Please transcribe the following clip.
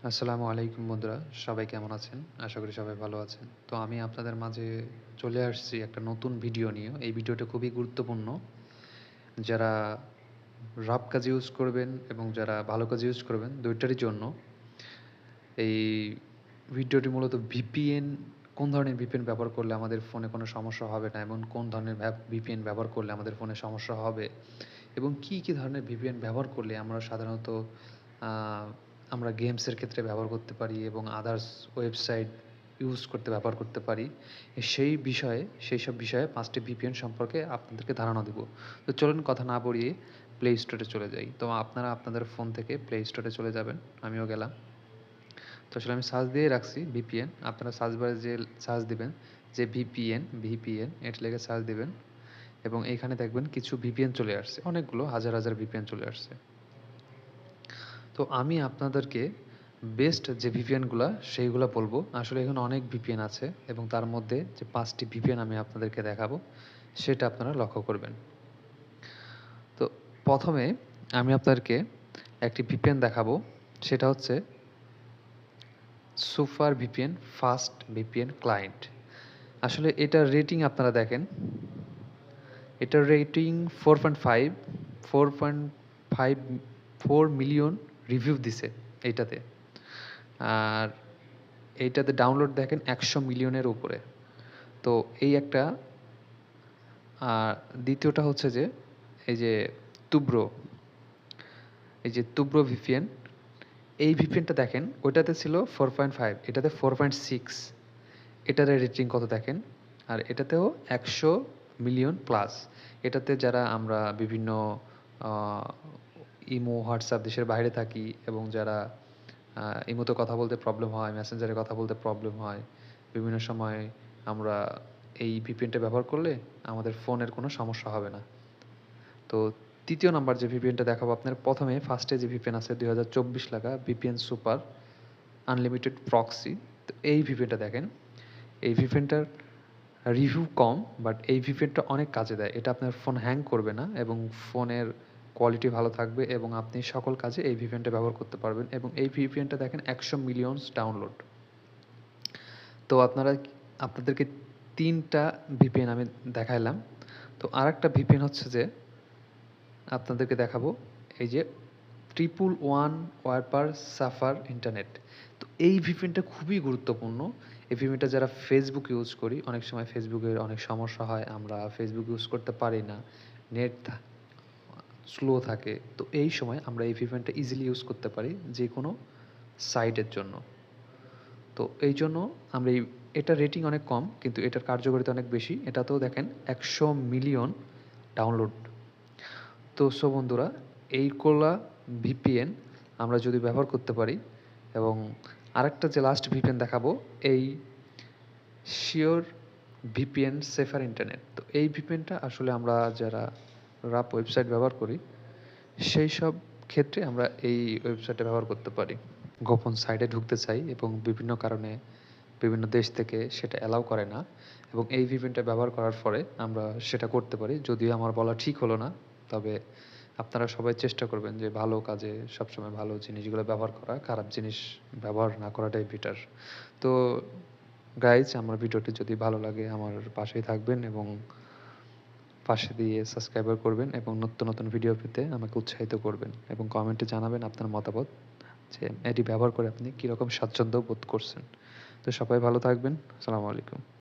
আসসালামু আলাইকুম বন্ধুরা, সবাই কেমন আছেন? আশা করি সবাই ভালো আছেন। তো আমি আপনাদের মাঝে চলে আসছি একটা নতুন ভিডিও নিয়ে। এই ভিডিওটা খুবই গুরুত্বপূর্ণ। যারা রাফ কাজ ইউজ করবেন এবং যারা ভালো কাজ ইউজ করবেন, ২ টারই জন্য। এই ভিডিওটি মূলত VPN, কোন ধরনের VPN ব্যবহার করলে আমাদের ফোনে কোনো সমস্যা হবে না এবং কোন ধরনের VPN ব্যবহার করলে আমাদের ফোনে সমস্যা হবে এবং কী ধরনের VPN ব্যবহার করলে আমরা সাধারণত আ আমরা গেমসের ক্ষেত্রে ব্যবহার করতে পারি এবং আদার্স ওয়েবসাইট ইউজ করতে ব্যবহার করতে পারি। সেইসব বিষয়ে ৫ টি VPN সম্পর্কে আপনাদেরকে ধারণা দিব। তো চলুন কথা না বাড়িয়ে প্লে স্টোরে চলে যাই। তো আপনারা আপনাদের ফোন থেকে প্লে স্টোরে চলে যাবেন। আমিও গেলাম। তো আসলে আমি সার্চ দিয়ে রাখছি VPN। আপনারা সার্চ বারে যেয়ে সার্চ দিবেন যে VPN এটা লিখে সার্চ দিবেন এবং এইখানে দেখবেন কিছু VPN চলে আসছে। অনেকগুলো হাজার VPN চলে আসছে। তো আমি আপনাদেরকে বেস্ট যে VPN গুলা সেইগুলা বলবো। আসলে এখানে অনেক VPN আছে এবং তার মধ্যে যে ৫ টি VPN আমি আপনাদেরকে দেখাবো সেটা আপনারা লক্ষ্য করবেন। তো ১ম এ আমি আপনাদেরকে একটি VPN দেখাবো। সেটা হচ্ছে super VPN fast VPN client. আসলে এটার রেটিং আপনারা দেখেন। এটার রেটিং 4.5 4.5 4 মিলিয়ন রিভিউ দিছে এইটাতে। আর এইটাতে ডাউনলোড দেখেন ১০০ মিলিয়নের উপরে। তো এই একটা। আর দ্বিতীয়টা হচ্ছে যে এই যে তুব্রো, এই যে তুব্রো VPN, এই VPNটা দেখেন ওইটাতে ছিল 4.5, এটাতে 4.6। এটার রেটিং কত দেখেন। আর এটাতেও ১০০ মিলিয়ন প্লাস। এটাতে যারা আমরা বিভিন্ন ইমো, হোয়াটসঅ্যাপ দেশের বাইরে থাকি এবং যারা ইমোতে কথা বলতে প্রবলেম হয়, মেসেঞ্জারে কথা বলতে প্রবলেম হয়, বিভিন্ন সময় আমরা এই VPNটা ব্যবহার করলে আমাদের ফোনের কোনো সমস্যা হবে না। তো ৩য় নাম্বার যে VPNটা দেখাবো আপনার, প্রথমে ফার্স্টে যে VPN আছে ২০২৪ লেখা VPN সুপার আনলিমিটেড প্রক্সি। তো এই VPNটা দেখেন। এই VPNটার রিভিউ কম, বাট এই VPNটা অনেক কাজে দেয়। এটা আপনার ফোন হ্যাং করবে না এবং ফোনের কোয়ালিটি ভালো থাকবে এবং আপনি সকল কাজে এই VPNটা ব্যবহার করতে পারবেন এবং এই VPNটা দেখেন ১০০ মিলিয়নস ডাউনলোড। তো আপনাদেরকে ৩টা VPN আমি দেখাইলাম। তো আরেকটা VPN হচ্ছে যে আপনাদেরকে দেখাবো এই যে 111 ওয়ারপার সাফার ইন্টারনেট। তো এই VPNটা খুবই গুরুত্বপূর্ণ। এই VPNটা যারা Facebook ইউজ করি, অনেক সময় Facebook-এর অনেক সমস্যা হয়। আমরা Facebook ইউজ করতে পারি না। নেট স্লো থাকে। তো এই সময় আমরা এই VPNটা ইজিলি ইউজ করতে পারি যেকোনো সাইটের জন্য। তো এইজন্য আমরা এটার রেটিং অনেক কম কিন্তু এটার কার্যকারিতা অনেক বেশি। এটাতেও দেখেন ১০০ মিলিয়ন ডাউনলোড। তো বন্ধুরা, এইগুলা VPN আমরা যদি ব্যবহার করতে পারি এবং আরেকটা যে লাস্ট VPN দেখাবো, এই শিওর VPN সেফার ইন্টারনেট। তো এই VPNটা আসলে আমরা যারা রাফ ওয়েবসাইট ব্যবহার করি সেই সব ক্ষেত্রে আমরা এই ওয়েবসাইটটা ব্যবহার করতে পারি। গোপন সাইটে ঢুকতে চাই এবং বিভিন্ন কারণে বিভিন্ন দেশ থেকে সেটা অ্যালাউ করে না এবং এই VPNটা ব্যবহার করার পরে আমরা সেটা করতে পারি। যদিও আমার বলা ঠিক হলো না, তবে আপনারা সবাই চেষ্টা করবেন যে ভালো কাজে সবসময় ভালো জিনিসগুলো ব্যবহার করা, খারাপ জিনিস ব্যবহার না করাটাই বেটার। তো গাইজ, আমার ভিডিওটি যদি ভালো লাগে আমার পাশেই থাকবেন এবং পাশে দিয়ে সাবস্ক্রাইবার করবেন এবং নতুন ভিডিও পেতে আমাকে উৎসাহিত করবেন এবং কমেন্টে জানাবেন আপনার মতামত যে এটি ব্যবহার করে আপনি কীরকম স্বাচ্ছন্দ্য বোধ করছেন। তো সবাই ভালো থাকবেন। আসসালামু আলাইকুম।